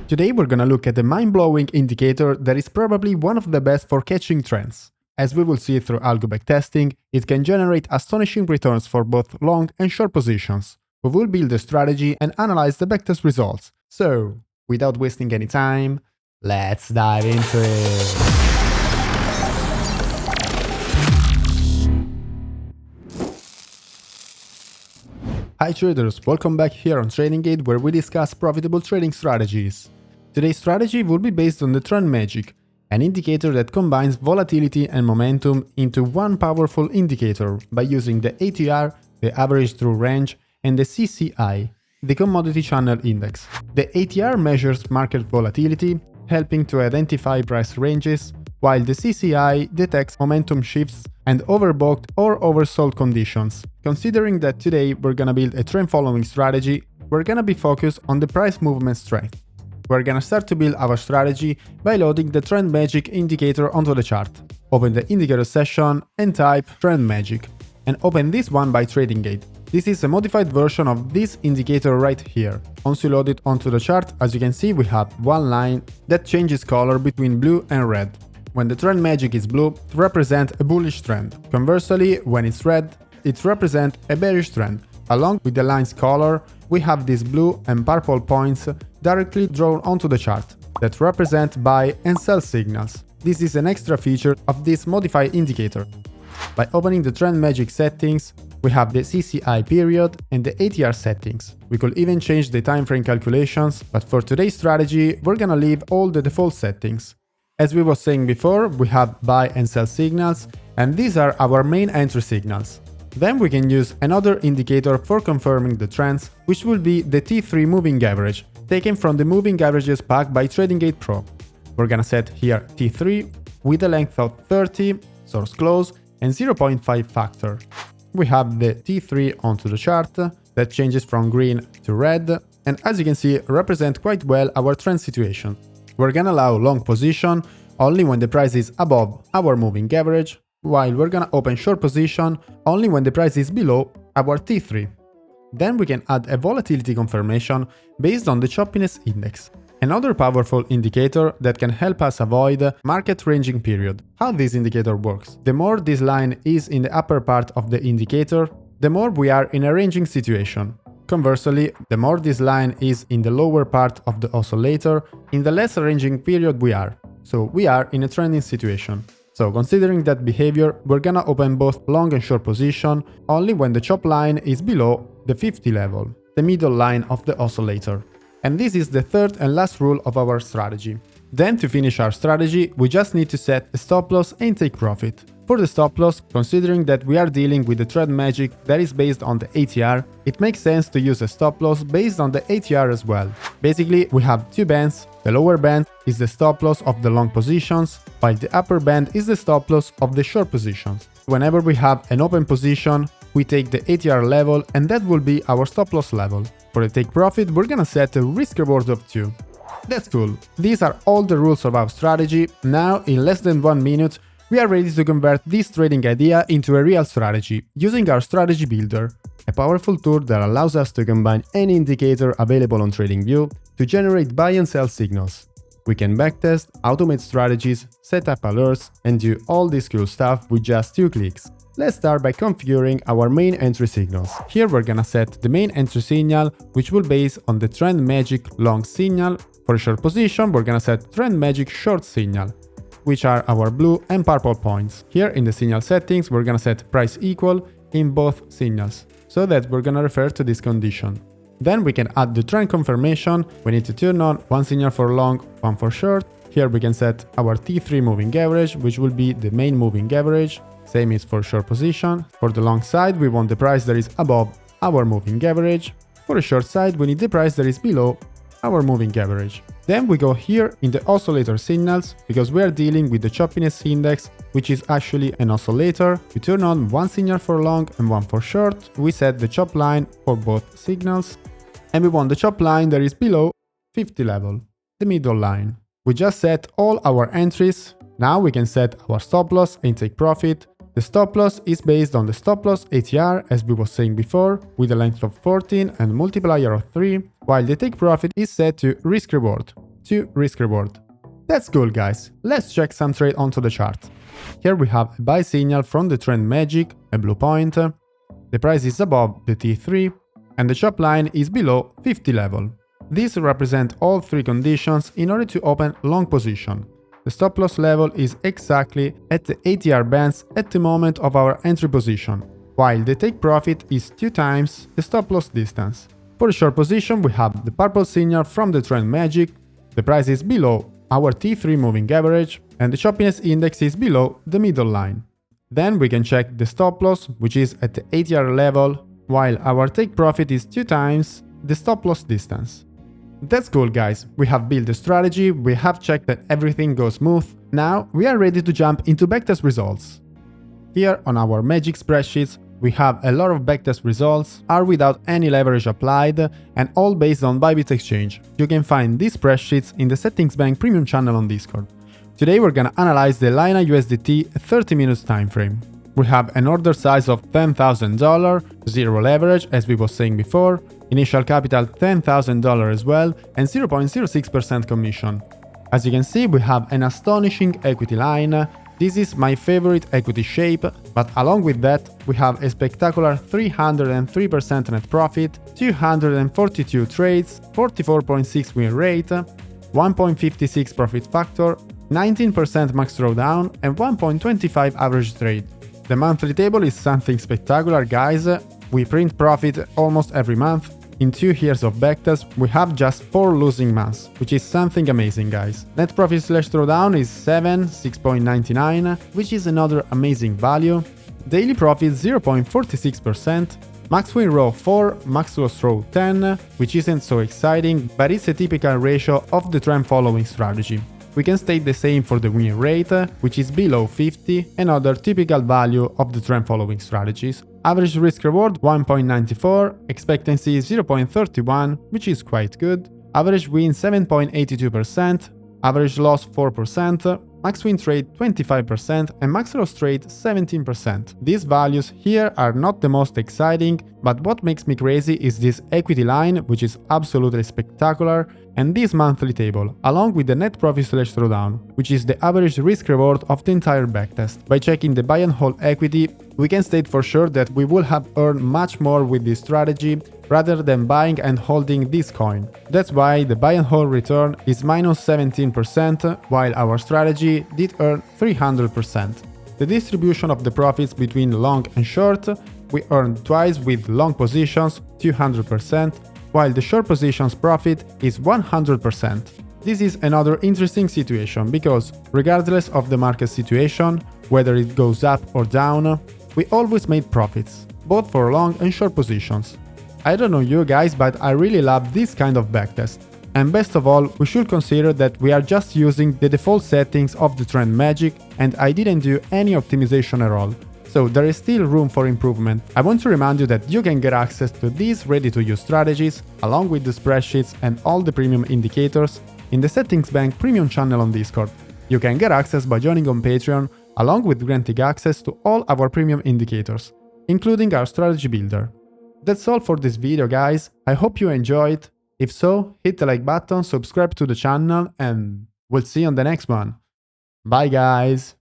Today we're gonna look at a mind-blowing indicator that is probably one of the best for catching trends. As we will see through algo backtesting, it can generate astonishing returns for both long and short positions. We will build a strategy and analyze the backtest results. So, without wasting any time, let's dive into it. Hi traders, welcome back here on TradingView where we discuss profitable trading strategies. Today's strategy will be based on the trend magic, an indicator that combines volatility and momentum into one powerful indicator by using the ATR, the average true range, and the CCI, the commodity channel index. The ATR measures market volatility, helping to identify price ranges, while the CCI detects momentum shifts and overbought or oversold conditions. Considering that today we're gonna build a trend following strategy, we're gonna be focused on the price movement strength. We're gonna start to build our strategy by loading the trend magic indicator onto the chart. Open the indicator session and type trend magic, and open this one by TradingView. This is a modified version of this indicator right here. Once you load it onto the chart, as you can see, we have one line that changes color between blue and red. When the trend magic is blue, it represents a bullish trend. Conversely, when it's red, it represents a bearish trend. Along with the line's color, we have these blue and purple points directly drawn onto the chart that represent buy and sell signals. This is an extra feature of this modified indicator. By opening the trend magic settings, we have the CCI period and the ATR settings. We could even change the time frame calculations, but for today's strategy, we're gonna leave all the default settings. As we were saying before, we have buy and sell signals, and these are our main entry signals. Then we can use another indicator for confirming the trends, which will be the T3 moving average, taken from the moving averages pack by TradingView Pro. We're gonna set here T3 with a length of 30, source close, and 0.5 factor. We have the T3 onto the chart that changes from green to red, and as you can see, represent quite well our trend situation. We're gonna allow long position only when the price is above our moving average, while we're gonna open short position only when the price is below our T3. Then we can add a volatility confirmation based on the choppiness index, another powerful indicator that can help us avoid market ranging period. How this indicator works: the more this line is in the upper part of the indicator, the more we are in a ranging situation. Conversely, the more this line is in the lower part of the oscillator, in the less ranging period we are. So we are in a trending situation. So considering that behavior, we're gonna open both long and short position only when the chop line is below the 50 level, the middle line of the oscillator. And this is the third and last rule of our strategy. Then to finish our strategy, we just need to set a stop loss and take profit. For the stop loss, considering that we are dealing with the trend magic that is based on the ATR, it makes sense to use a stop loss based on the ATR as well. Basically, we have two bands. The lower band is the stop loss of the long positions, while the upper band is the stop loss of the short positions. Whenever we have an open position, we take the ATR level and that will be our stop loss level. For the take profit, we're gonna set a risk reward of 2. That's cool. These are all the rules of our strategy. Now, in less than 1 minute, we are ready to convert this trading idea into a real strategy using our strategy builder, a powerful tool that allows us to combine any indicator available on TradingView to generate buy and sell signals. We can backtest, automate strategies, set up alerts, and do all this cool stuff with just 2 clicks. Let's start by configuring our main entry signals. Here we're gonna set the main entry signal, which will base on the trend magic long signal. For a short position, we're gonna set trend magic short signal, which are our blue and purple points. Here in the signal settings, we're gonna set price equal in both signals, so that we're gonna refer to this condition. Then we can add the trend confirmation. We need to turn on one signal for long, one for short. Here we can set our T3 moving average, which will be the main moving average. Same is for short position. For the long side, we want the price that is above our moving average. For the short side, we need the price that is below our moving average. Then we go here in the oscillator signals, because we are dealing with the choppiness index, which is actually an oscillator. We turn on one signal for long and one for short. We set the chop line for both signals, and we want the chop line that is below 50 level, the middle line. We just set all our entries. Now we can set our stop loss and take profit. The stop loss is based on the stop loss ATR, as we were saying before, with a length of 14 and multiplier of 3, while the take profit is set to risk reward. to risk reward. That's cool guys, let's check some trade onto the chart. Here we have a buy signal from the trend magic, a blue point, the price is above the T3 and the chop line is below 50 level. These represent all three conditions in order to open long position. The stop loss level is exactly at the ATR bands at the moment of our entry position, while the take profit is 2 times the stop loss distance. For the short position we have the purple signal from the trend magic, the price is below our T3 moving average and the choppiness index is below the middle line. Then we can check the stop loss, which is at the ATR level, while our take profit is 2 times the stop loss distance. That's cool guys, we have built the strategy, we have checked that everything goes smooth, now we are ready to jump into backtest results. Here on our magic spreadsheets, we have a lot of backtest results, are without any leverage applied, and all based on Bybit exchange. You can find these spreadsheets in the Settings Bank Premium channel on Discord. Today we're gonna analyze the Lina USDT 30 minutes time frame. We have an order size of $10,000, zero leverage as we was saying before, initial capital $10,000 as well, and 0.06% commission. As you can see, we have an astonishing equity line. This is my favorite equity shape, but along with that, we have a spectacular 303% net profit, 242 trades, 44.6 win rate, 1.56 profit factor, 19% max drawdown, and 1.25 average trade. The monthly table is something spectacular guys, we print profit almost every month. In 2 years of backtest, we have just 4 losing months, which is something amazing guys. Net profit slash drawdown is 6.99, which is another amazing value. Daily profit 0.46%, max win row 4, max loss row 10, which isn't so exciting, but it's a typical ratio of the trend following strategy. We can state the same for the win rate, which is below 50, another typical value of the trend following strategies. Average risk reward 1.94, expectancy 0.31, which is quite good. Average win 7.82%, average loss 4%, max win trade 25% and max loss trade 17%. These values here are not the most exciting, but what makes me crazy is this equity line, which is absolutely spectacular, and this monthly table, along with the net profit slash drawdown, which is the average risk reward of the entire backtest. By checking the buy and hold equity, we can state for sure that we will have earned much more with this strategy rather than buying and holding this coin. That's why the buy and hold return is minus 17%, while our strategy did earn 300%. The distribution of the profits between long and short, we earned twice with long positions 200%, while the short positions profit is 100%. This is another interesting situation because regardless of the market situation, whether it goes up or down, we always made profits, both for long and short positions. I don't know you guys, but I really love this kind of backtest. And best of all, we should consider that we are just using the default settings of the trend magic and I didn't do any optimization at all. So there is still room for improvement. I want to remind you that you can get access to these ready-to-use strategies, along with the spreadsheets and all the premium indicators, in the Settings Bank Premium channel on Discord. You can get access by joining on Patreon, along with granting access to all our premium indicators, including our strategy builder. That's all for this video guys, I hope you enjoyed. If so, hit the like button, subscribe to the channel, and we'll see you on the next one. Bye guys!